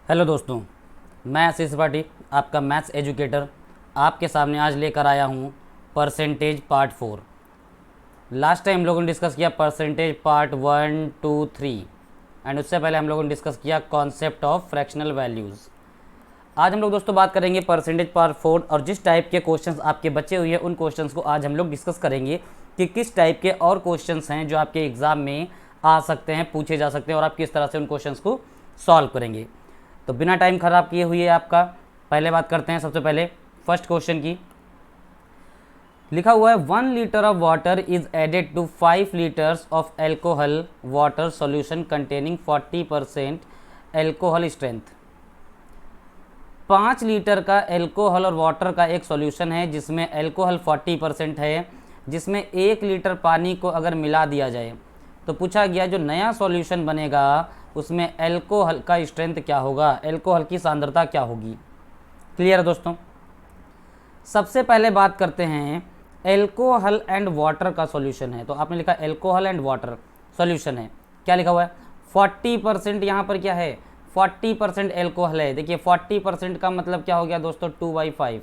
Hello दोस्तों, मैं आशीष त्रिपाठी, आपका मैथ्स एजुकेटर, आपके सामने आज लेकर आया हूँ परसेंटेज पार्ट 4। लास्ट टाइम हम लोगों ने डिस्कस किया परसेंटेज पार्ट 1, 2, 3 एंड उससे पहले हम लोगों ने डिस्कस किया कॉन्सेप्ट ऑफ फ्रैक्शनल वैल्यूज़। आज हम लोग दोस्तों बात करेंगे परसेंटेज पार्ट 4 और जिस टाइप के क्वेश्चंस आपके बचे हुए हैं उन क्वेश्चंस को आज हम लोग डिस्कस करेंगे कि किस टाइप के और क्वेश्चंस हैं जो आपके एग्ज़ाम में आ सकते हैं, पूछे जा सकते हैं और आप किस तरह से उन क्वेश्चंस को सॉल्व करेंगे। तो बिना टाइम ख़राब किए हुए आपका पहले बात करते हैं सबसे पहले फर्स्ट क्वेश्चन की। लिखा हुआ है 1 litre of water is added to 5 litres of alcohol water solution containing 40% alcohol strength. 5 litre का एल्कोहल और वाटर का एक सॉल्यूशन है जिसमें एल्कोहल 40% है, जिसमें 1 लीटर पानी को अगर मिला दिया जाए तो पूछा गया जो नया सॉल्यूशन बनेगा उसमें एल्कोहल का स्ट्रेंथ क्या होगा, एल्कोहल की सांद्रता क्या होगी। क्लियर है दोस्तों। सबसे पहले बात करते हैं एल्कोहल एंड वाटर का सॉल्यूशन है, तो आपने लिखा एल्कोहल एंड वाटर सॉल्यूशन है, क्या लिखा हुआ है 40%। यहाँ पर क्या है 40% एल्कोहल है। देखिए 40% का मतलब क्या हो गया दोस्तों 2/5।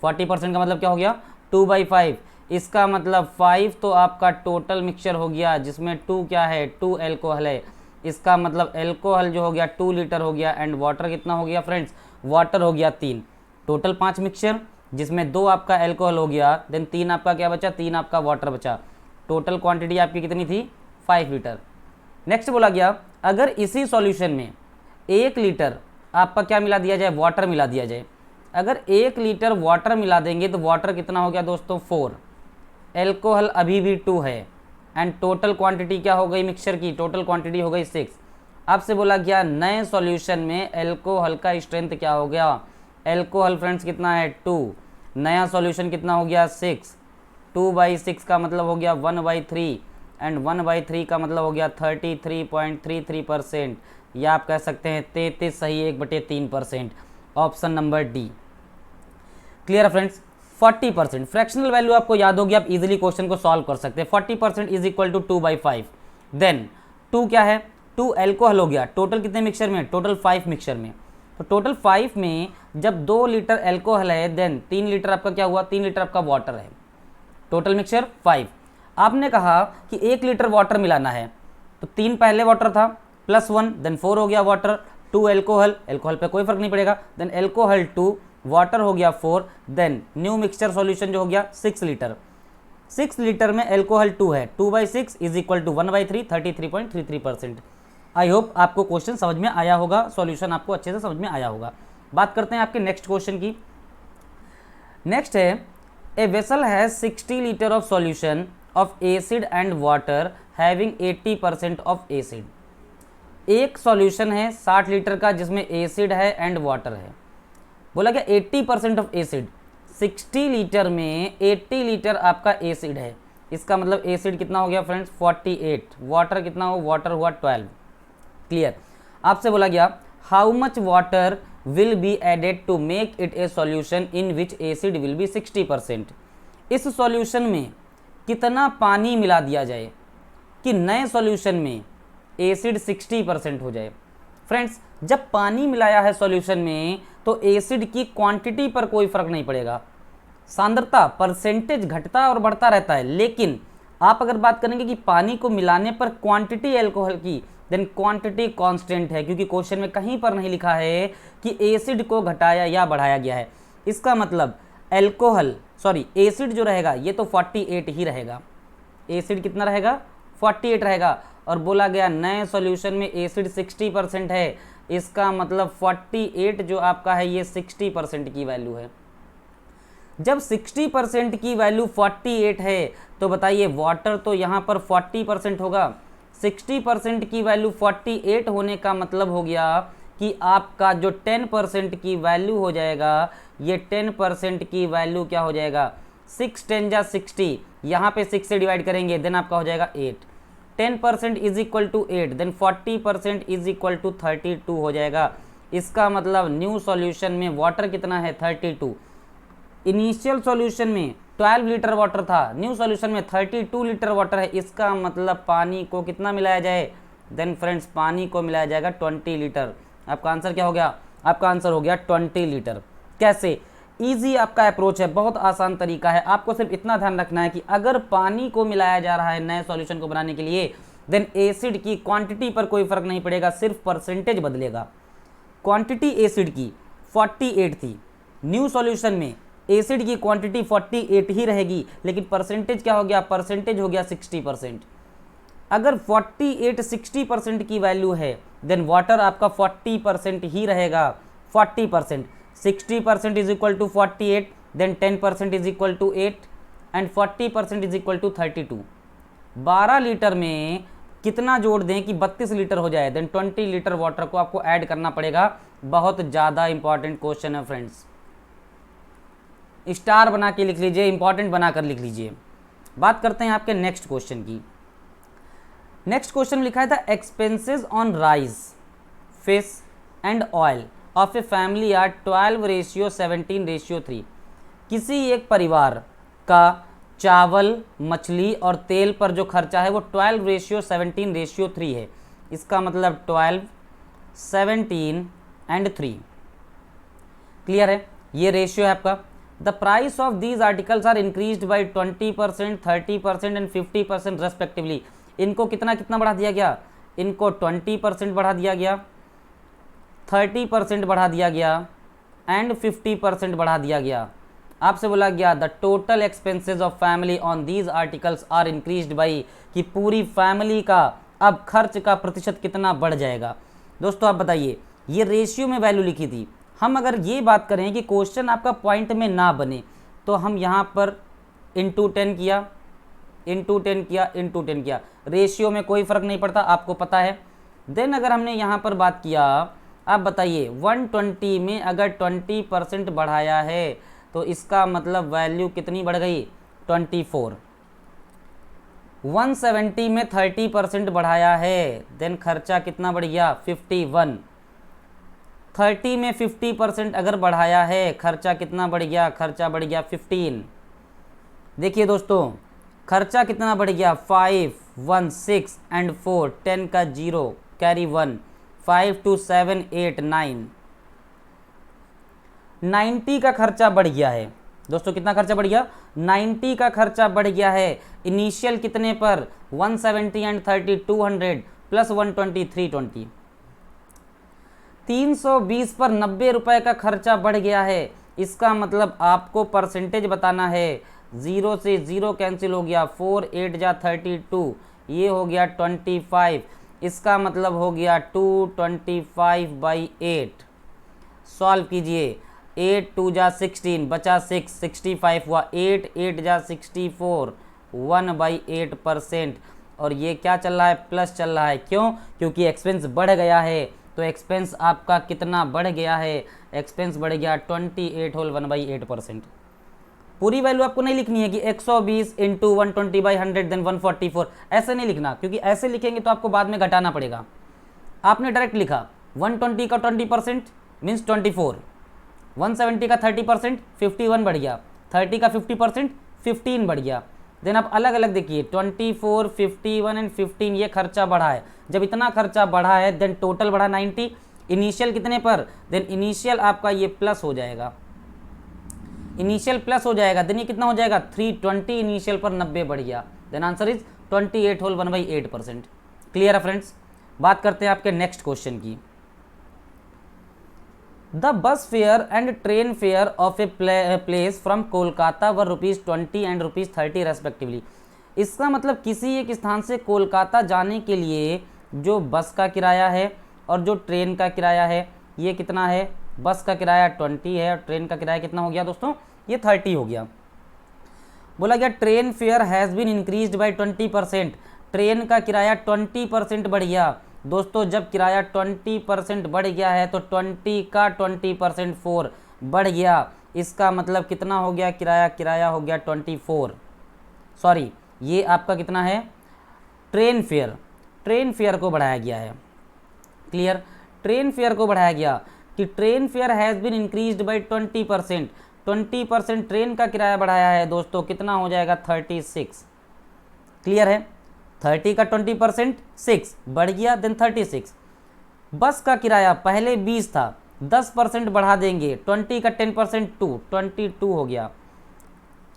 40% का मतलब क्या हो गया 2/5। इसका मतलब 5 तो आपका टोटल मिक्सचर हो गया जिसमें 2 क्या है 2 एल्कोहल है। इसका मतलब एल्कोहल जो हो गया 2 लीटर हो गया एंड वाटर कितना हो गया फ्रेंड्स, वाटर हो गया 3। टोटल 5 मिक्सचर जिसमें 2 आपका एल्कोहल हो गया, देन 3 आपका क्या बचा, 3 आपका वाटर बचा। टोटल क्वांटिटी आपकी कितनी थी 5 लीटर। नेक्स्ट बोला गया अगर इसी सॉल्यूशन में 1 लीटर आपका क्या मिला दिया जाए, वाटर मिला दिया जाए। अगर 1 लीटर वाटर मिला देंगे तो वाटर कितना हो गया दोस्तों 4, एल्कोहल अभी भी 2 है एंड टोटल क्वांटिटी क्या हो गई मिक्सचर की, टोटल क्वांटिटी हो गई 6। आपसे बोला गया नए सॉल्यूशन में एल्कोहल का स्ट्रेंथ क्या हो गया। एल्कोहल फ्रेंड्स कितना है 2, नया सॉल्यूशन कितना हो गया 6। 2/6 का मतलब हो गया 1/3 एंड 1/3 का मतलब हो गया 33.33%, या आप कह सकते हैं 33 सही 1/3%। Option number D. क्लियर है फ्रेंड्स। 40% फ्रैक्शनल वैल्यू आपको याद होगी, आप इजीली क्वेश्चन को सॉल्व कर सकते हैं। 40% इज इक्वल टू 2/5। देन 2 क्या है 2 एल्कोहल हो गया। टोटल कितने मिक्सचर में, टोटल 5 मिक्सचर में। तो टोटल 5 में जब 2 लीटर एल्कोहल है देन 3 लीटर आपका क्या हुआ, 3 लीटर आपका वाटर है। Total mixture 5। आपने कहा कि 1 लीटर वाटर मिलाना है तो 3 पहले वाटर था प्लस 1 देन 4 हो गया वाटर, 2 एल्कोहल, एल्कोहल पे कोई फर्क नहीं पड़ेगा, देन एल्कोहल 2 वाटर हो गया 4, देन न्यू मिक्सचर सॉल्यूशन जो हो गया 6 लीटर। 6 लीटर में एल्कोहल 2 है, 2/6 is equal to 1/3, 33.33%। I hope आपको क्वेश्चन समझ में आया होगा, सॉल्यूशन आपको अच्छे से समझ में आया होगा। बात करते हैं आपके नेक्स्ट क्वेश्चन की। नेक्स्ट है a vessel has 60 litre of solution of acid and water having 80% of acid. एक सॉल्यूशन है 60 लीटर का जिसमें एसिड है एंड वाटर है। बोला क्या 80% ऑफ एसिड, 60 लीटर में 80 लीटर आपका एसिड है। इसका मतलब एसिड कितना हो गया फ्रेंड्स 48, वाटर कितना हो, वाटर हुआ 12। क्लियर। आपसे बोला गया how much water will be added to make it a solution in which acid will be 60%। इस सॉल्यूशन में कितना पानी मिला दिया जाए कि नए सॉल्यूशन में एसिड 60% हो जाए। फ्रेंड्स जब पानी मिलाया है सॉल्यूशन में तो एसिड की क्वांटिटी पर कोई फर्क नहीं पड़ेगा, सांद्रता परसेंटेज घटता और बढ़ता रहता है। लेकिन आप अगर बात करेंगे कि पानी को मिलाने पर क्वांटिटी एल्कोहल की, देन क्वांटिटी कांस्टेंट है, क्योंकि क्वेश्चन में कहीं पर नहीं लिखा है कि एसिड को घटाया या बढ़ाया गया है। इसका मतलब एल्कोहल एसिड जो रहेगा ये तो 48 ही रहेगा। एसिड कितना रहेगा 48 रहेगा। और बोला गया नए सॉल्यूशन में एसिड 60% है, इसका मतलब 48 जो आपका है ये 60% की वैल्यू है। जब 60% की वैल्यू 48 है तो बताइए वाटर तो यहाँ पर 40% होगा। 60% की वैल्यू 48 होने का मतलब हो गया कि आपका जो 10% की वैल्यू हो जाएगा, ये 10% की वैल्यू क्या हो जाएगा 6 10 जा 60, यहाँ पे 6 से डिवाइड करेंगे देन आपका हो जाएगा 8। 10% is equal to 8, then 40% is equal to 32 हो जाएगा। इसका मतलब न्यू सॉल्यूशन में वाटर कितना है 32। इनिशियल सॉल्यूशन में 12 लीटर वाटर था, न्यू सॉल्यूशन में 32 लीटर वाटर है। इसका मतलब पानी को कितना मिलाया जाए, देन फ्रेंड्स पानी को मिलाया जाएगा 20 लीटर आपका आंसर क्या हो गया? आपका आंसर हो गया 20 लीटर। कैसे? ईजी आपका अप्रोच है, बहुत आसान तरीका है। आपको सिर्फ इतना ध्यान रखना है कि अगर पानी को मिलाया जा रहा है नए सॉल्यूशन को बनाने के लिए, देन एसिड की क्वांटिटी पर कोई फर्क नहीं पड़ेगा, सिर्फ परसेंटेज बदलेगा। क्वांटिटी एसिड की 48 थी, न्यू सॉल्यूशन में एसिड की क्वांटिटी 48 ही रहेगी, लेकिन परसेंटेज क्या हो गया? परसेंटेज हो गया 60%। अगर 48 60% की वैल्यू है, देन वाटर आपका 40% ही रहेगा। 40%, 60% is equal to 48, then 10% is equal to 8 and 40% is equal to 32। 12 litre में कितना जोड़ दें कि 32 लीटर हो जाए? देन 20 लीटर वाटर को आपको ऐड करना पड़ेगा। बहुत ज़्यादा इंपॉर्टेंट क्वेश्चन है फ्रेंड्स, स्टार बना के लिख लीजिए, इंपॉर्टेंट बनाकर लिख लीजिए। बात करते हैं आपके नेक्स्ट क्वेश्चन की। नेक्स्ट क्वेश्चन लिखा है the expenses on rice, fish and oil of a family are 12:17:3। किसी एक परिवार का चावल, मछली और तेल पर जो खर्चा है वो 12:17:3 है। इसका मतलब 12, 17 एंड 3। क्लियर है? ये रेशियो है आपका। The price of these articles are increased by 20%, 30% and 50% respectively. इनको कितना कितना बढ़ा दिया गया? इनको 20% बढ़ा दिया गया, 30% बढ़ा दिया गया एंड 50% बढ़ा दिया गया। आपसे बोला गया the total expenses of family on these articles are increased by, कि पूरी फैमिली का अब खर्च का प्रतिशत कितना बढ़ जाएगा। दोस्तों आप बताइए, ये रेशियो में वैल्यू लिखी थी। हम अगर ये बात करें कि क्वेश्चन आपका पॉइंट में ना बने, तो हम यहाँ पर इंटू 10 किया, इंटू 10 किया, इंटू 10 किया, रेशियो में कोई फ़र्क नहीं पड़ता, आपको पता है। देन अगर हमने यहाँ पर बात किया, आप बताइए 120 में अगर 20% बढ़ाया है तो इसका मतलब वैल्यू कितनी बढ़ गई? 24। 170 में 30% बढ़ाया है, देन खर्चा कितना बढ़ गया? 51। 30 में 50% अगर बढ़ाया है, खर्चा कितना बढ़ गया? खर्चा बढ़ गया 15। देखिए दोस्तों, खर्चा कितना बढ़ गया? 5, 1, 6 एंड 4, 10 का 0 कैरी 1, 5, 2, 7, 8, 9, 90 का खर्चा बढ़ गया है। दोस्तों कितना खर्चा बढ़ गया? 90 का खर्चा बढ़ गया है। इनिशियल कितने पर? 170 एंड 30, 200 प्लस 120, 320। 320 पर 90 रुपए का खर्चा बढ़ गया है। इसका मतलब आपको परसेंटेज बताना है। 0 से 0 कैंसिल हो गया, 4, 8 जा 32, ये हो गया 25। इसका मतलब हो गया 225/8। सॉल्व कीजिए, 8 2 जा 16, बचा 6, 65 हुआ, 8 8 जा 64, 1/8%। और ये क्या चल रहा है? प्लस चल रहा है। क्यों? क्योंकि एक्सपेंस बढ़ गया है। तो एक्सपेंस आपका कितना बढ़ गया है? एक्सपेंस बढ़ गया 28 होल 1/8%। पूरी वैल्यू आपको नहीं लिखनी है कि 120 इंटू 120/100 देन 144, ऐसे नहीं लिखना, क्योंकि ऐसे लिखेंगे तो आपको बाद में घटाना पड़ेगा। आपने डायरेक्ट लिखा 120 का 20% मीन्स 24, 170 का 30% 51 बढ़ गया, 30 का 50% 15 बढ़ गया। देन आप अलग अलग देखिए 24, 51 एंड 15, ये खर्चा बढ़ा है। जब इतना खर्चा बढ़ा है देन टोटल बढ़ा 90। इनिशियल कितने पर? देन इनिशियल आपका ये प्लस हो जाएगा, इनिशियल प्लस हो जाएगा, देन ये कितना हो जाएगा? 320। इनिशियल पर 90 बढ़ गया, then answer is 28 whole 1/8%। Clear है फ्रेंड्स? बात करते हैं आपके नेक्स्ट क्वेश्चन की। The bus fare and train fare of a place from Kolkata were ₹20 and ₹30 respectively. इसका मतलब किसी एक स्थान से कोलकाता जाने के लिए जो बस का किराया है और जो ट्रेन का किराया है, ये कितना है? बस का किराया 20 है और ट्रेन का किराया कितना हो गया दोस्तों? ये 30 हो गया। बोला गया train fare has been increased by 20%। Train का किराया 20% बढ़ गया। दोस्तों जब किराया 20% बढ़ गया है तो 20 का 20% 4 बढ़ गया। इसका मतलब कितना हो गया किराया? किराया हो गया 24। सॉरी, ये आपका कितना है? ट्रेन फेयर, ट्रेन फेयर को बढ़ाया गया है। क्लियर? ट्रेन फेयर को बढ़ाया गया कि train fare has been increased by 20%। 20% train का किराया बढ़ाया है दोस्तों, कितना हो जाएगा? 36। क्लियर है? 30 का 20% 6 बढ़ गया, देन 36। बस का किराया पहले 20 था, 10% बढ़ा देंगे, 20 का 10% 22 हो गया।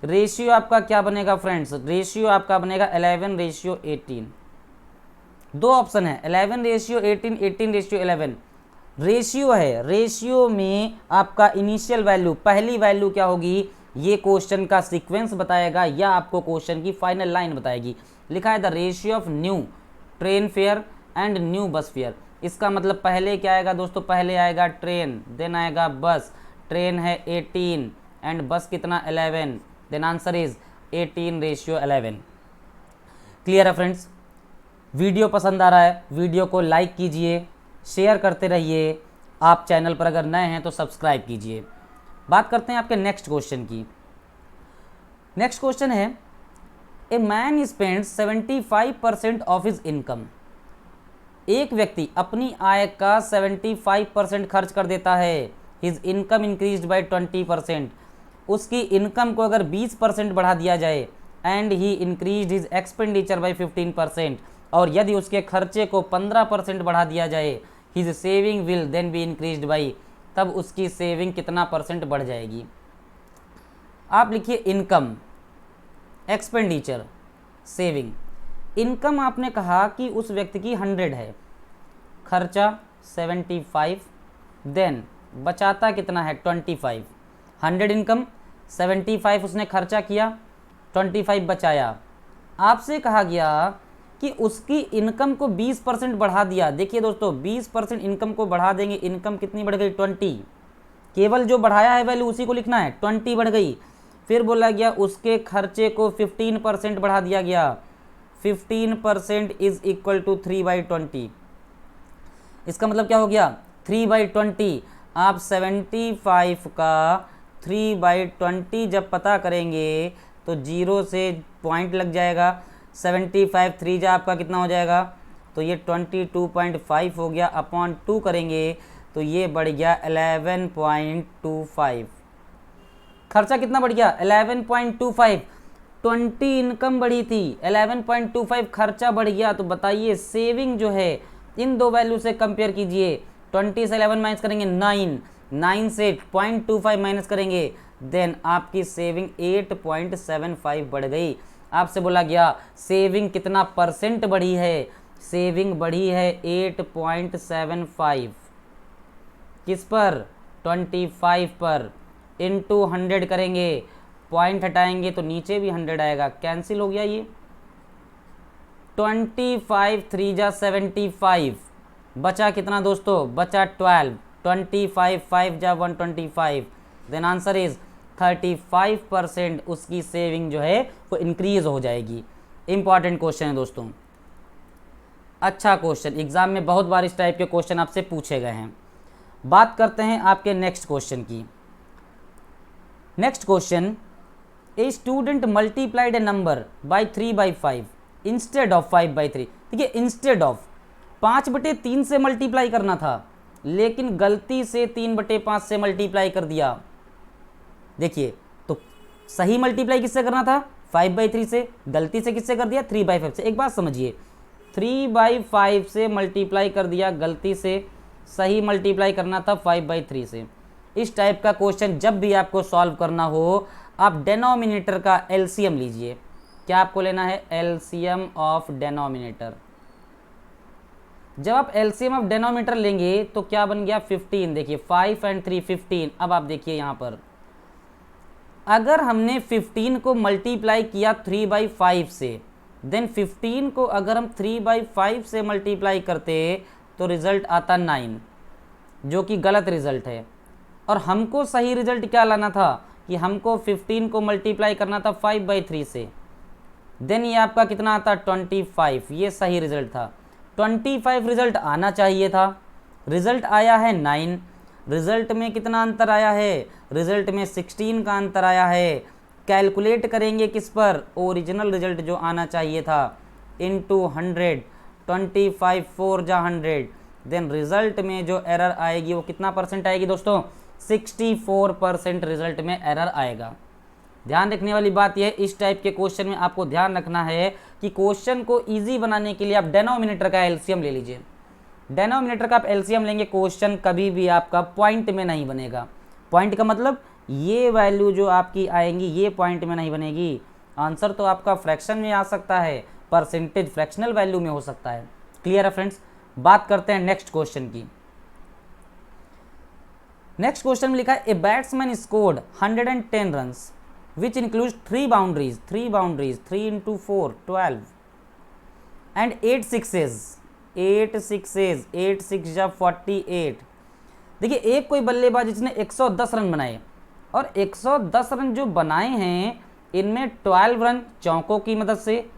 रेशियो आपका क्या बनेगा फ्रेंड्स, रेशियो आपका बनेगा 11:18। दो ऑप्शन है, 11:18, 18:11। रेशियो है, रेशियो में आपका इनिशियल वैल्यू, पहली वैल्यू क्या होगी, ये क्वेश्चन का सीक्वेंस बताएगा या आपको क्वेश्चन की फाइनल लाइन बताएगी। लिखा है the ratio of new train fair and new bus fair. इसका मतलब पहले क्या आएगा दोस्तों, पहले आएगा ट्रेन, देन आएगा बस। ट्रेन है 18 एंड बस कितना 11, देन आंसर इज 18:11। क्लियर है फ्रेंड्स। वीडियो पसंद आ रहा है, वीडियो को लाइक कीजिए, शेयर करते रहिए। आप चैनल पर अगर नए हैं तो सब्सक्राइब कीजिए। बात करते हैं आपके नेक्स्ट क्वेश्चन की। नेक्स्ट क्वेश्चन है, a man spends 75% of his income. एक व्यक्ति अपनी आय का 75% खर्च कर देता है। His income increased by 20%। उसकी इनकम को अगर 20% बढ़ा दिया जाए, and he increased his expenditure bye 15%, और यदि उसके खर्चे को 15% बढ़ा दिया जाए, his saving will then be increased by, तब उसकी सेविंग कितना परसेंट बढ़ जाएगी। आप लिखिए इनकम, एक्सपेंडिचर, सेविंग। इनकम आपने कहा कि उस व्यक्ति की 100 है, खर्चा 75, देन बचाता कितना है 25। 100 इनकम, 75 उसने खर्चा किया, 25 बचाया। आपसे कहा गया कि उसकी इनकम को 20% बढ़ा दिया। देखिए दोस्तों, 20% इनकम को बढ़ा देंगे, इनकम कितनी बढ़ गई 20। केवल जो बढ़ाया है वैल्यू उसी को लिखना है, 20 बढ़ गई। फिर बोला गया उसके खर्चे को 15% बढ़ा दिया गया, 15% इज इक्वल टू 3/20। इसका मतलब क्या हो गया 3/20। आप 75 का 3/20 जब पता करेंगे तो 0 से पॉइंट लग जाएगा। 75 3 जा आपका कितना हो जाएगा, तो ये 22.5 हो गया, अपॉन 2 करेंगे तो ये बढ़ गया 11.25। खर्चा कितना बढ़ गया 11.25। 20 इनकम बढ़ी थी, 11.25 खर्चा बढ़ गया। तो बताइए सेविंग जो है, इन दो वैल्यू से कंपेयर कीजिए। 20 से 11 माइनस करेंगे 9, 9 से 0.25 माइनस करेंगे, देन आपकी सेविंग 8.75 बढ़ गई। आपसे बोला गया सेविंग कितना परसेंट बढ़ी है, सेविंग बढ़ी है 8.75। किस पर 25 पर, इंटू 100 करेंगे, पॉइंट हटाएंगे तो नीचे भी 100 आएगा, कैंसिल हो गया ये। 25 3 जा 75, बचा कितना दोस्तों, बचा 12। 25 5 जा 125, देन आंसर इज 35% उसकी सेविंग जो है वो इंक्रीज हो जाएगी। इंपॉर्टेंट क्वेश्चन है दोस्तों, अच्छा क्वेश्चन, एग्जाम में बहुत बार इस टाइप के क्वेश्चन आपसे पूछे गए हैं। बात करते हैं आपके नेक्स्ट क्वेश्चन की। Next question, a student multiplied A number by 3/5 instead of 5/3। देखिए इंस्टेड ऑफ 5/3 से मल्टीप्लाई करना था, लेकिन गलती से 3/5 से मल्टीप्लाई कर दिया। देखिए तो सही मल्टीप्लाई किससे करना था 5/3 से, गलती से किससे कर दिया 3/5 से। एक बात समझिए, 3/5 से मल्टीप्लाई कर दिया गलती से, सही मल्टीप्लाई करना था 5/3 से। इस टाइप का क्वेश्चन जब भी आपको सॉल्व करना हो, आप डेनोमिनेटर का एलसीएम लीजिए। क्या आपको लेना है, एलसीएम ऑफ डेनोमिनेटर। जब आप एलसीएम ऑफ डेनोमिनेटर लेंगे तो क्या बन गया 15। देखिए 5 एंड 3 15। अब आप देखिए यहाँ पर अगर हमने 15 को मल्टीप्लाई किया 3/5 से, देन 15 को अगर हम 3/5 से मल्टीप्लाई करते तो रिजल्ट आता 9, जो कि गलत रिजल्ट है। और हमको सही रिजल्ट क्या लाना था कि हमको 15 को मल्टीप्लाई करना था 5/3 से, देन ये आपका कितना आता 25, ये सही रिजल्ट था। 25 रिजल्ट आना चाहिए था, रिजल्ट आया है 9। रिजल्ट में कितना अंतर आया है, रिजल्ट में 16 का अंतर आया है। कैलकुलेट करेंगे किस पर, ओरिजिनल रिजल्ट जो आना चाहिए था, इनटू 100। 25 4 जा 100, देन रिजल्ट में जो एरर आएगी वो कितना परसेंट आएगी दोस्तों, 64% रिजल्ट में एरर आएगा। ध्यान रखने वाली बात यह है, इस टाइप के क्वेश्चन में आपको ध्यान रखना है कि क्वेश्चन को इजी बनाने के लिए आप डेनोमिनेटर का एलसीएम ले लीजिए। डेनोमिनेटर का आप एलसीएम लेंगे, क्वेश्चन कभी भी आपका पॉइंट में नहीं बनेगा। पॉइंट का मतलब ये वैल्यू जो आपकी आएंगी ये पॉइंट में नहीं बनेगी। आंसर तो आपका फ्रैक्शन में आ सकता है, परसेंटेज फ्रैक्शनल वैल्यू में हो सकता है। क्लियर है फ्रेंड्स। बात करते हैं नेक्स्ट क्वेश्चन की। नेक्स्ट क्वेश्चन में लिखा है a batsman scored 110 runs which includes 3 boundaries 3 into 4 12 and 8 sixes 8 6 या 48। देखिए एक कोई बल्लेबाज जिसने 110 रन बनाए और 110 रन जो बनाए हैं इनमें 12 रन चौकों की मदद से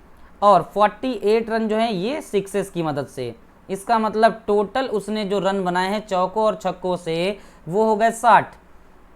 और 48 रन जो हैं ये सिक्सेस की मदद से। इसका मतलब टोटल उसने जो रन बनाए हैं चौकों और छक्कों से वो हो गए 60।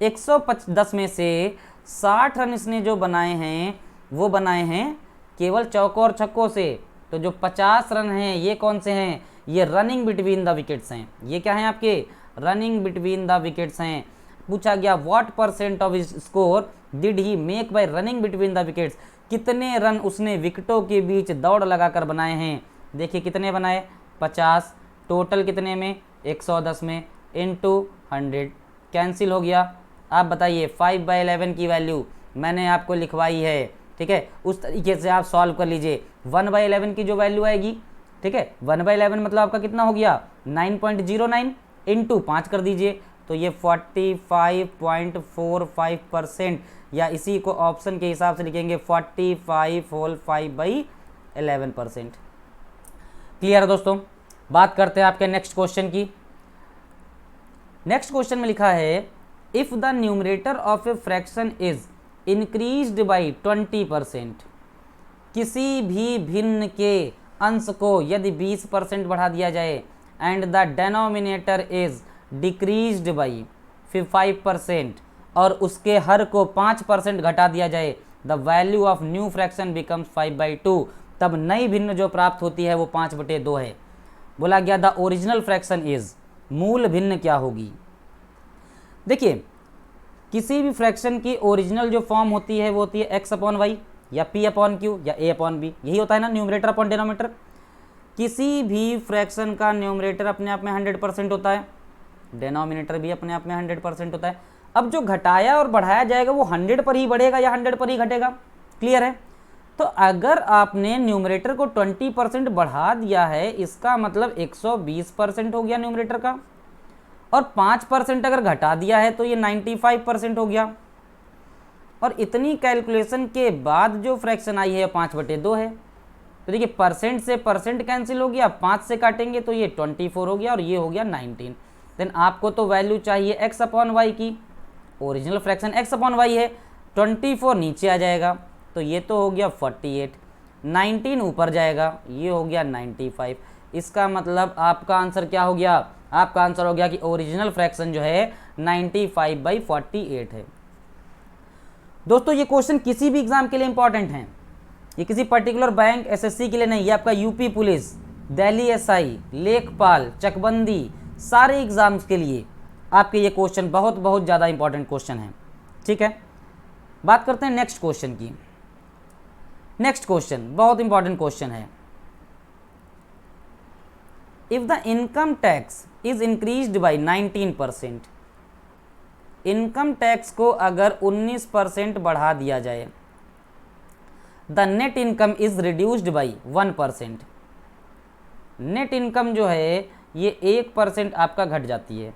110 में से 60 रन इसने जो बनाए हैं वो बनाए हैं केवल चौकों और छक्कों से। तो जो 50 रन हैं ये कौन से हैं? ये रनिंग बिटवीन द विकेट्स हैं। ये क्या हैं आपके? रनिंग बिटवीन द विकेट्स हैं। पूछा गया what percent of his score did he make bye running between the wickets. कितने रन उसने विकेटों के बीच दौड़ लगाकर बनाए हैं? देखिए कितने बनाए? 50। टोटल कितने में? 110 में इनटू 100 कैंसिल हो गया। आप बताइए 5/11 की वैल्यू मैंने आपको लिखवाई है, ठीक है, उस तरीके से आप सॉल्व कर लीजिए। 1/11 की जो वैल्यू आएगी, ठीक है, 1/11 मतलब आपका कितना हो गया? 9.09 इंटू 5 कर दीजिए तो ये 45.45% या इसी को ऑप्शन के हिसाब से लिखेंगे 45/11%। क्लियर है दोस्तों। बात करते हैं आपके नेक्स्ट क्वेश्चन की। नेक्स्ट क्वेश्चन में लिखा है if the numerator of a fraction is increased by 20%, किसी भी भिन्न के अंश को यदि 20% बढ़ा दिया जाए and the denominator is decreased by 5% और उसके हर को 5% घटा दिया जाए, the value of new fraction becomes 5/2, तब नई भिन्न जो प्राप्त होती है वो 5/2 है। बोला गया द ओरिजिनल फ्रैक्शन इज, मूल भिन्न क्या होगी? देखिए किसी भी फ्रैक्शन की ओरिजिनल जो फॉर्म होती है वो होती है x/y या p/q या a/b, यही होता है ना न्यूमरेटर अपॉन डिनोमिनेटर। किसी भी फ्रैक्शन का न्यूमरेटर अपने आप में 100% होता है, डिनोमिनेटर भी अपने आप में 100% होता है। अब जो घटाया और बढ़ाया जाएगा वो 100 पर ही बढ़ेगा या 100 पर ही घटेगा। क्लियर है। तो अगर आपने न्यूमरेटर को 20% बढ़ा दिया है इसका मतलब 120% हो गया न्यूमरेटर का, और 5% अगर घटा दिया है तो ये 95% हो गया। और इतनी कैलकुलेशन के बाद जो फ्रैक्शन आई है 5/2 है। तो देखिए परसेंट से परसेंट कैंसिल हो गया, 5 से काटेंगे तो ये 24 हो गया और ये हो गया 19। देन आपको तो वैल्यू चाहिए x/y की, ओरिजिनल फ्रैक्शन x/y है, 24 नीचे आ जाएगा तो ये तो हो गया 48, 19 ऊपर जाएगा ये हो गया 95। इसका मतलब आपका आंसर क्या हो गया? आपका आंसर हो गया कि ओरिजिनल फ्रैक्शन जो है 95/48 है। दोस्तों ये क्वेश्चन किसी भी एग्जाम के लिए इंपॉर्टेंट हैं, ये किसी पर्टिकुलर बैंक एसएससी के लिए नहीं, ये आपका यूपी पुलिस, दिल्ली एसआई, लेखपाल, चकबंदी, सारे एग्जाम्स के लिए आपके ये क्वेश्चन बहुत बहुत ज़्यादा इंपॉर्टेंट क्वेश्चन है। ठीक है, बात करते हैं नेक्स्ट क्वेश्चन की। नेक्स्ट क्वेश्चन बहुत इंपॉर्टेंट क्वेश्चन है। If the income tax is increased by 19%, income tax को अगर 19% बढ़ा दिया जाए, the net income is reduced by 1%, net income जो है ये 1% आपका घट जाती है।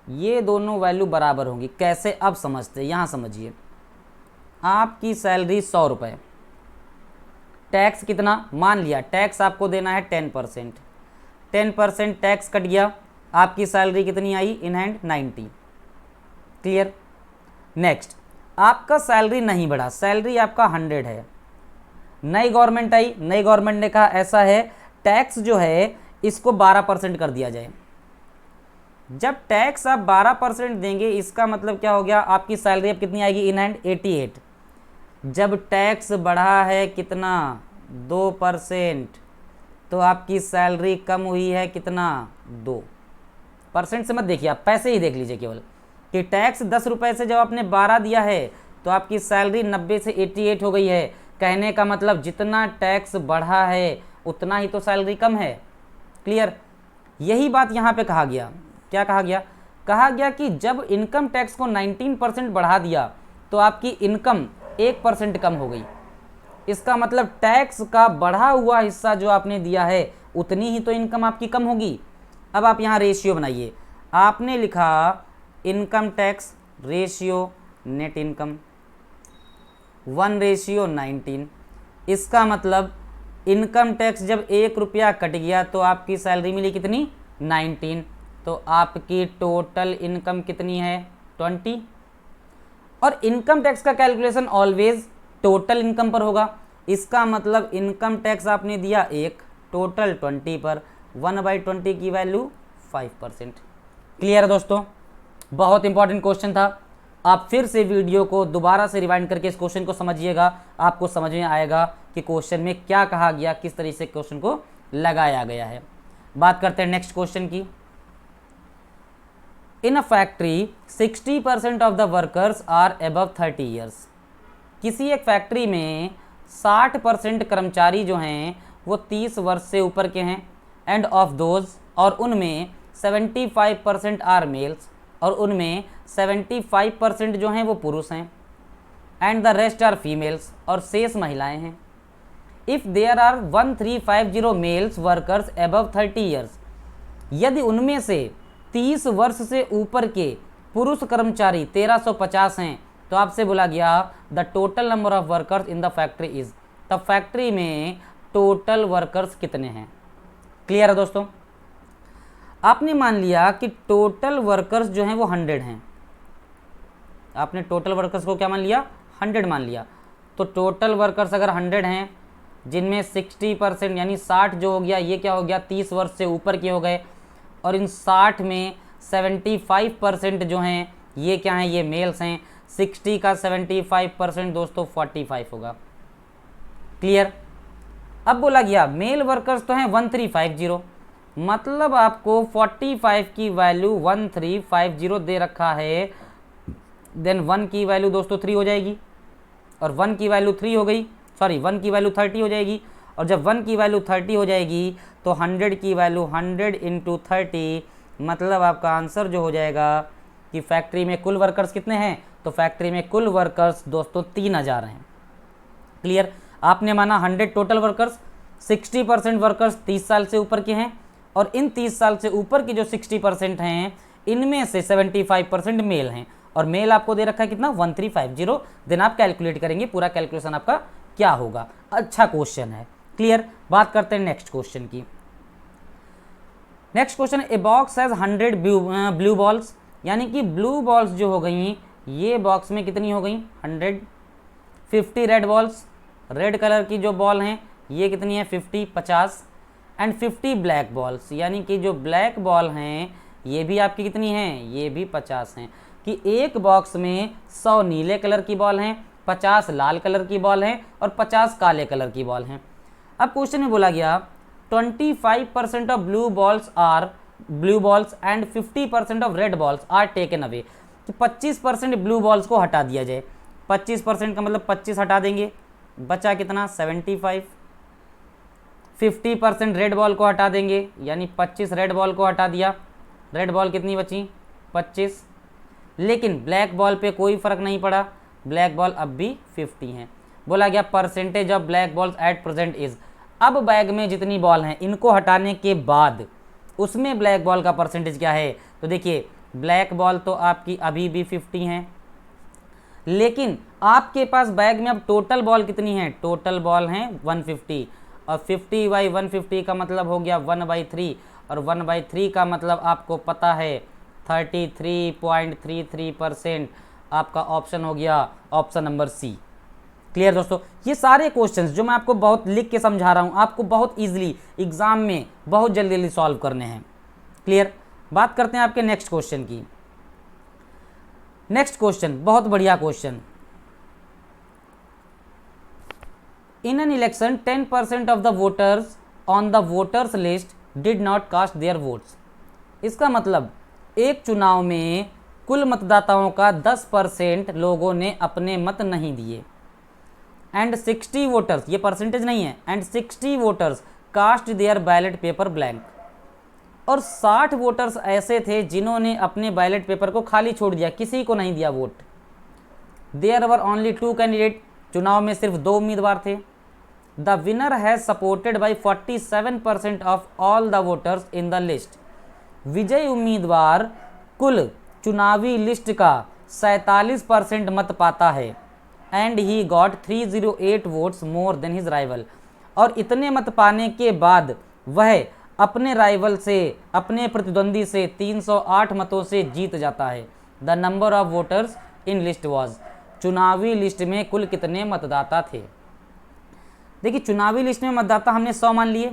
ये दोनों वैल्यू बराबर होंगी। कैसे? अब समझते हैं, यहाँ समझिए। आपकी सैलरी 100 रुपये, टैक्स कितना मान लिया, टैक्स आपको देना है 10%, 10% टैक्स कट गया, आपकी सैलरी कितनी आई इन हैंड 90। क्लियर। नेक्स्ट, आपका सैलरी नहीं बढ़ा, सैलरी आपका 100 है, नई गवर्नमेंट आई, नई गवर्नमेंट ने कहा ऐसा है टैक्स जो है इसको 12% कर दिया जाए। जब टैक्स आप 12% देंगे इसका मतलब क्या हो गया, आपकी सैलरी अब कितनी आएगी इन हैंड 88। जब टैक्स बढ़ा है कितना 2%, तो आपकी सैलरी कम हुई है कितना 2%। से मत देखिए, आप पैसे ही देख लीजिए केवल कि टैक्स 10 रुपये से जब आपने 12 दिया है तो आपकी सैलरी 90 से 88 हो गई है। कहने का मतलब जितना टैक्स बढ़ा है उतना ही तो सैलरी कम है। क्लियर। यही बात यहाँ पे कहा गया। क्या कहा गया? कहा गया कि जब इनकम टैक्स को 19% बढ़ा दिया तो आपकी इनकम 1% कम हो गई। इसका मतलब टैक्स का बढ़ा हुआ हिस्सा जो आपने दिया है उतनी ही तो इनकम आपकी कम होगी। अब आप यहाँ रेशियो बनाइए। आपने लिखा income tax ratio net income 1:19। इसका मतलब इनकम टैक्स जब 1 रुपया कट गया तो आपकी सैलरी मिली कितनी? 19। तो आपकी टोटल इनकम कितनी है? 20। और इनकम टैक्स का कैलकुलेशन ऑलवेज टोटल इनकम पर होगा। इसका मतलब इनकम टैक्स आपने दिया 1, टोटल 20 पर 1/20 की वैल्यू 5%। क्लियर है दोस्तों? बहुत इंपॉर्टेंट क्वेश्चन था। आप फिर से वीडियो को दोबारा से रिवाइंड करके इस क्वेश्चन को समझिएगा, आपको समझ में आएगा कि क्वेश्चन में क्या कहा गया, किस तरीके से क्वेश्चन को लगाया गया है। बात करते हैं नेक्स्ट क्वेश्चन की। In a factory 60% of the workers are above 30 years. किसी एक फैक्ट्री में 60% कर्मचारी जो हैं वो 30 वर्ष से ऊपर के हैं। एंड ऑफ दोज, और उनमें 75% आर मेल्स, और उनमें 75% जो हैं वो पुरुष हैं। And the rest are females, और शेष महिलाएं हैं। If there are 1350 males workers above 30 years, यदि उनमें से 30 वर्ष से ऊपर के पुरुष कर्मचारी 1350 हैं तो आपसे बोला गया the total number of workers in the factory is. तब फैक्ट्री में टोटल वर्कर्स कितने हैं? क्लियर है दोस्तों? आपने मान लिया कि टोटल वर्कर्स जो हैं वो 100 हैं। आपने टोटल वर्कर्स को क्या मान लिया? 100 मान लिया। तो टोटल वर्कर्स अगर 100 हैं, जिनमें 60% यानी 60 जो हो गया, ये क्या हो गया? 30 वर्ष से ऊपर के हो गए। और इन 60 में 75% जो हैं ये क्या हैं? ये मेल्स हैं। 60 का 75% दोस्तों 45 होगा। क्लियर? अब बोला गया मेल वर्कर्स तो हैं 1350, मतलब आपको 45 की वैल्यू 1350 दे रखा है। देन 1 की वैल्यू दोस्तों 3 हो जाएगी, और 1 की वैल्यू 3 हो गई, सॉरी 1 की वैल्यू 30 हो जाएगी। और जब 1 की वैल्यू 30 हो जाएगी तो 100 की वैल्यू 100 × 30, मतलब आपका आंसर जो हो जाएगा कि फैक्ट्री में कुल वर्कर्स कितने हैं? तो फैक्ट्री में कुल वर्कर्स दोस्तों 3000 हैं। क्लियर? आपने माना 100 टोटल वर्कर्स, 60% वर्कर्स 30 साल से ऊपर के हैं, और इन 30 साल से ऊपर के जो 60% हैं इनमें से 75% मेल हैं। और मेल आपको दे रखा है कितना? 1350। देन आप कैलकुलेट करेंगे, पूरा कैलकुलेशन आपका क्या होगा। अच्छा क्वेश्चन है। क्लियर? बात करते हैं नेक्स्ट क्वेश्चन की। Next question, a box has 100 blue balls, यानी कि ब्लू बॉल्स जो हो गई ये बॉक्स में कितनी हो गई? 100। 50 रेड बॉल्स, रेड कलर की जो बॉल हैं ये कितनी है? 50। एंड 50 ब्लैक बॉल्स, यानी कि जो ब्लैक बॉल हैं ये भी आपकी कितनी हैं? ये भी 50 हैं। कि एक बॉक्स में 100 नीले कलर की बॉल हैं, 50 लाल कलर की बॉल हैं, और 50 काले कलर की बॉल हैं। अब क्वेश्चन में बोला गया 25% of blue balls and 50% of red balls are taken away. कि 25% ब्लू बॉल्स को हटा दिया जाए। 25% का मतलब 25 हटा देंगे, बचा कितना? 75। 50% रेड बॉल को हटा देंगे, यानी 25 रेड बॉल को हटा दिया। रेड बॉल कितनी बची? 25। लेकिन ब्लैक बॉल पे कोई फ़र्क नहीं पड़ा, ब्लैक बॉल अब भी 50 हैं। बोला गया percentage of black balls at present is. अब बैग में जितनी बॉल हैं इनको हटाने के बाद उसमें ब्लैक बॉल का परसेंटेज क्या है? तो देखिए ब्लैक बॉल तो आपकी अभी भी 50 हैं, लेकिन आपके पास बैग में अब टोटल बॉल कितनी है? टोटल बॉल हैं 150, और 50/150 का मतलब हो गया 1/3, और 1/3 का मतलब आपको पता है 33.33%। आपका ऑप्शन हो गया ऑप्शन नंबर सी। क्लियर दोस्तों? ये सारे क्वेश्चंस जो मैं आपको बहुत लिख के समझा रहा हूँ आपको बहुत इजीली एग्जाम में बहुत जल्दी जल्दी सॉल्व करने हैं। क्लियर? बात करते हैं आपके नेक्स्ट क्वेश्चन की। नेक्स्ट क्वेश्चन बहुत बढ़िया question. In an election 10% of the voters on the voters list did not cast their votes. इसका मतलब एक चुनाव में कुल मतदाताओं का 10% लोगों ने अपने मत नहीं दिए। एंड 60 वोटर्स, ये परसेंटेज नहीं है, and 60 voters cast their ballot paper blank. और 60 वोटर्स ऐसे थे जिन्होंने अपने बैलेट पेपर को खाली छोड़ दिया, किसी को नहीं दिया vote. There were only 2 candidate, चुनाव में सिर्फ 2 उम्मीदवार थे। The winner has supported by 47% of all the voters in the list. विजयी उम्मीदवार कुल चुनावी लिस्ट का 47% मत पाता है। And he got 308 votes more than his rival, और इतने मत पाने के बाद वह अपने राइवल से, अपने प्रतिद्वंदी से 308 मतों से जीत जाता है। The number of voters in list was, चुनावी लिस्ट में कुल कितने मतदाता थे। देखिए चुनावी लिस्ट में मतदाता हमने 100 मान लिए,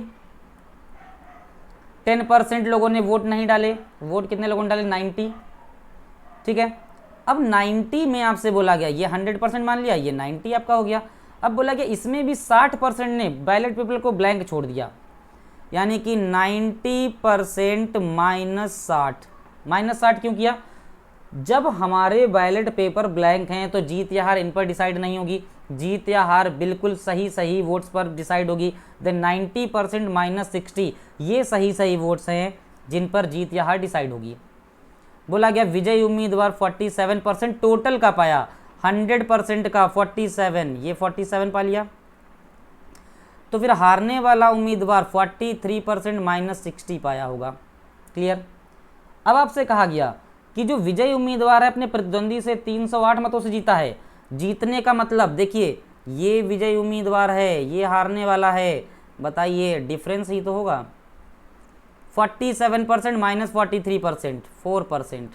10% लोगों ने वोट नहीं डाले, वोट कितने लोगों ने डाले 90, ठीक है। अब 90 में आपसे बोला गया, ये 100% मान लिया, ये 90 आपका हो गया। अब बोला गया इसमें भी 60% ने बैलेट पेपर को ब्लैंक छोड़ दिया, यानी कि 90% -60 क्यों किया? जब हमारे बैलेट पेपर ब्लैंक हैं तो जीत या हार इन पर डिसाइड नहीं होगी, जीत या हार बिल्कुल सही वोट्स पर डिसाइड होगी। देन 90% -60 ये सही वोट्स हैं जिन पर जीत या हार डिसाइड होगी। बोला गया विजयी उम्मीदवार 47% टोटल का पाया, 100% का 47, ये 47 पा लिया। तो फिर हारने वाला उम्मीदवार 43% -60 पाया होगा। क्लियर? अब आपसे कहा गया कि जो विजयी उम्मीदवार है अपने प्रतिद्वंदी से 308 मतों से जीता है। जीतने का मतलब देखिए, ये विजयी उम्मीदवार है, ये हारने वाला है, बताइए डिफरेंस ही तो होगा। 47% -43%, 4%,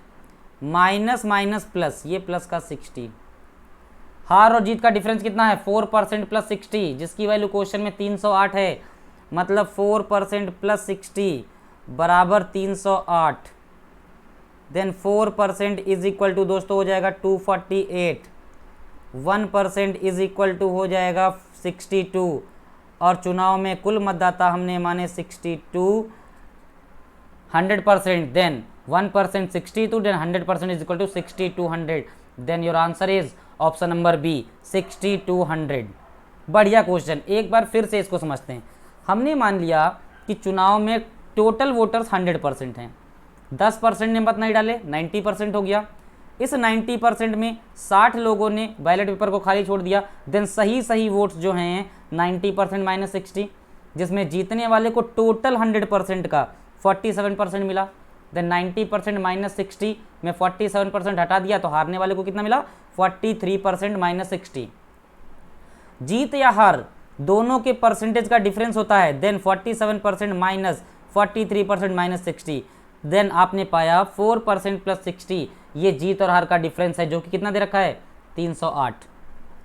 माइनस प्लस, ये प्लस का 60। हार और जीत का डिफरेंस कितना है? 4% + 60, जिसकी वैल्यू क्वेश्चन में 308 है, मतलब 4% + 60 बराबर 308। देन 4% इज इक्वल टू दोस्तों हो जाएगा 248, 1% इज इक्वल टू हो जाएगा 62, और चुनाव में कुल मतदाता हमने माने 62, 100%, then 1% 62, then 100% is equal to 6200। Then your answer is option number B 6200। बढ़िया क्वेश्चन, एक बार फिर से इसको समझते हैं। हमने मान लिया कि चुनाव में टोटल वोटर्स 100% हैं, 10% ने मत नहीं डाले, 90% हो गया। इस 90% में 60 लोगों ने बैलेट पेपर को खाली छोड़ दिया। देन सही वोट्स जो हैं 90% -60, जिसमें जीतने वाले को टोटल 100% का 47% मिला। देन 90% -60 में 47% हटा दिया तो हारने वाले को कितना मिला? 43% -60। जीत या हार दोनों के परसेंटेज का डिफरेंस होता है। देन 47% माइनस 43% -60, देन आपने पाया 4% + 60, ये जीत और हार का डिफरेंस है, जो कि कितना दे रखा है? 308।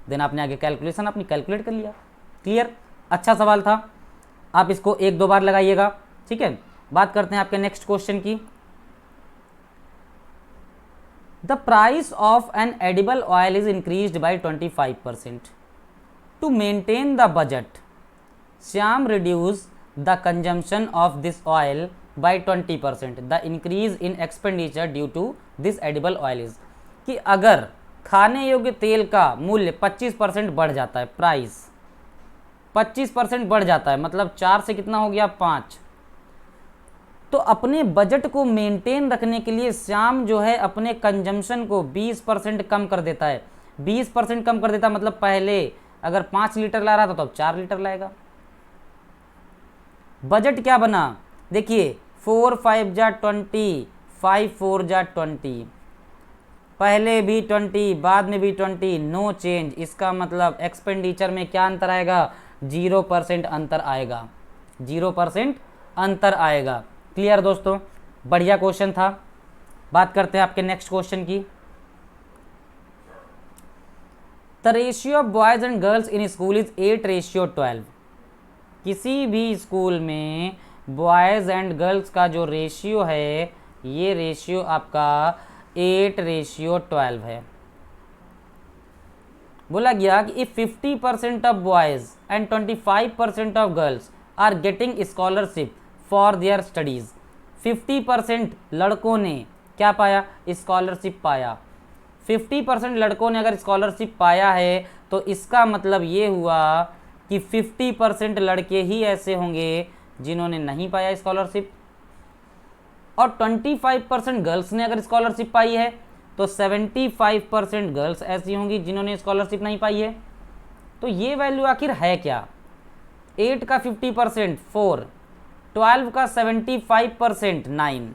देन आपने आगे कैलकुलेशन अपनी कैलकुलेट कर लिया। क्लियर? अच्छा सवाल था, आप इसको 1-2 बार लगाइएगा, ठीक है। बात करते हैं आपके नेक्स्ट क्वेश्चन की। The price of an edible oil is increased by 25%। To maintain the budget, Shyam reduce the consumption of this oil by 20%। The increase in expenditure due to this edible oil is, कि अगर खाने योग्य तेल का मूल्य 25% बढ़ जाता है, प्राइस 25% बढ़ जाता है, मतलब 4 से कितना हो गया? 5। तो अपने बजट को मेंटेन रखने के लिए श्याम जो है अपने कंजम्पशन को 20% कम कर देता है। 20% कम कर देता मतलब पहले अगर 5 लीटर ला रहा था तो अब 4 लीटर लाएगा। बजट क्या बना? देखिए 4 5 जा 20, 5 4 जा 20, पहले भी 20 बाद में भी 20, नो चेंज। इसका मतलब एक्सपेंडिचर में क्या अंतर आएगा? 0% अंतर आएगा, 0% अंतर आएगा। क्लियर दोस्तों? बढ़िया क्वेश्चन था। बात करते हैं आपके नेक्स्ट क्वेश्चन की। The ratio of boys and girls in school is 8:12। किसी भी स्कूल में बॉयज एंड गर्ल्स का जो रेशियो है, ये रेशियो आपका 8:12 है। बोला गया कि if 50% of boys and 25% of girls are getting scholarship for their studies, 50% लड़कों ने क्या पाया? स्कॉलरशिप पाया। 50% लड़कों ने अगर स्कॉलरशिप पाया है तो इसका मतलब ये हुआ कि 50% लड़के ही ऐसे होंगे जिन्होंने नहीं पाया स्कॉलरशिप। और 25% गर्ल्स ने अगर स्कॉलरशिप पाई है तो 75% गर्ल्स ऐसी होंगी जिन्होंने स्कॉलरशिप नहीं पाई है। तो ये वैल्यू आखिर है क्या? 8 का 50% 4, 12 का 75% 9।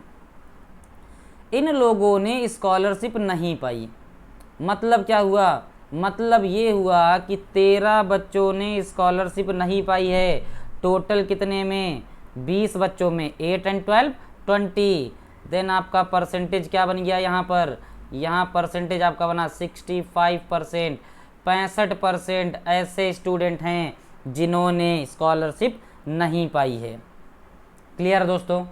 इन लोगों ने स्कॉलरशिप नहीं पाई। मतलब क्या हुआ? मतलब ये हुआ कि 13 बच्चों ने स्कॉलरशिप नहीं पाई है। टोटल कितने में? 20 बच्चों में। 8 एंड 12 20। देन आपका परसेंटेज क्या बन गया यहाँ पर? यहाँ परसेंटेज आपका बना 65%। 65% ऐसे स्टूडेंट हैं जिन्होंने स्कॉलरशिप नहीं पाई है। क्लियर दोस्तों?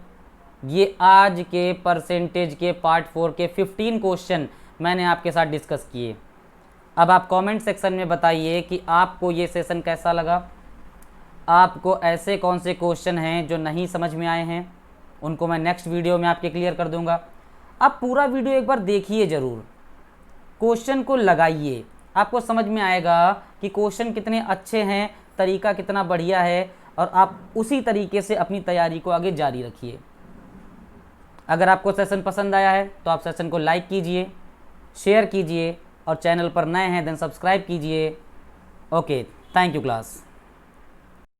ये आज के परसेंटेज के पार्ट 4 के 15 क्वेश्चन मैंने आपके साथ डिस्कस किए। अब आप कमेंट सेक्शन में बताइए कि आपको ये सेशन कैसा लगा। आपको ऐसे कौन से क्वेश्चन हैं जो नहीं समझ में आए हैं, उनको मैं नेक्स्ट वीडियो में आपके क्लियर कर दूंगा। आप पूरा वीडियो एक बार देखिए ज़रूर, क्वेश्चन को लगाइए, आपको समझ में आएगा कि क्वेश्चन कितने अच्छे हैं, तरीका कितना बढ़िया है, और आप उसी तरीके से अपनी तैयारी को आगे जारी रखिए। अगर आपको सेशन पसंद आया है तो आप सेशन को लाइक कीजिए, शेयर कीजिए, और चैनल पर नए हैं देन सब्सक्राइब कीजिए। Okay, thank you class.